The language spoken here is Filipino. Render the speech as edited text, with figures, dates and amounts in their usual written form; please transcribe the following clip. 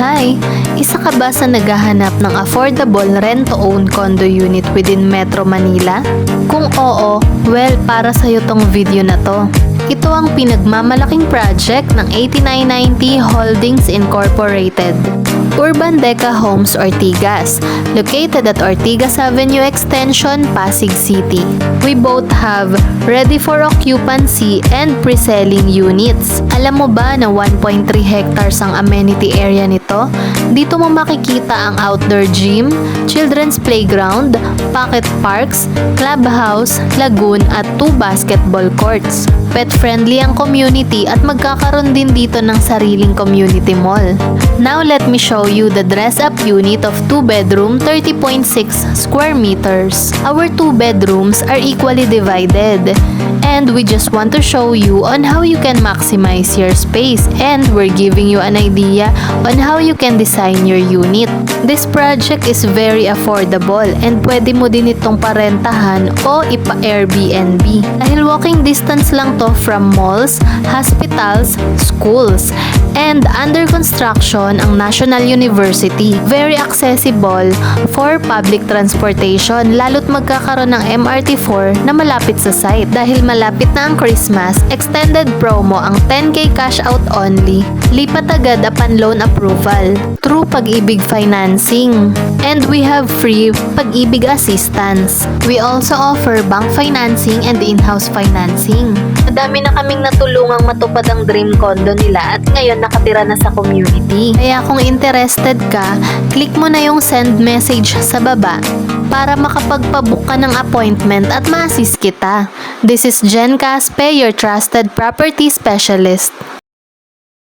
Hi! Isa ka ba sa naghahanap ng affordable rent-to-own condo unit within Metro Manila? Kung oo, well, para sa'yo tong video na to. Ito ang pinagmamalaking project ng 8990 Holdings Incorporated. Urban Deca Homes Ortigas, located at Ortigas Avenue Extension, Pasig City. We both have ready for occupancy and pre-selling units. Alam mo ba na 1.3 hectares ang amenity area nito? Dito mo makikita ang outdoor gym, children's playground, pocket parks, clubhouse, lagoon at 2 basketball courts. Pet-friendly ang community at magkakaroon din dito ng sariling community mall. Now let me show you the dress-up unit of 2-bedroom 30.6 square meters. Our 2 bedrooms are equally divided. And we just want to show you on how you can maximize your space, and we're giving you an idea on how you can design your unit. This project is very affordable and pwede mo din itong parentahan o ipa-Airbnb. Dahil walking distance lang to from malls, hospitals, schools, and under construction ang National University. Very accessible for public transportation, lalo't magkakaroon ng MRT4 na malapit sa site. Dahil malapit na ang Christmas, extended promo ang 10K cash out only. Lipat agad upon loan approval through Pag-ibig Financing. And we have free Pag-ibig assistance. We also offer bank financing and in-house financing. Madami na kaming natulungang matupad ang dream condo nila at ngayon nakatira na sa community. Kaya kung interested ka, click mo na yung send message sa baba para makapagpabook ka ng appointment at ma-assist kita. This is Jen Caspe, your trusted property specialist.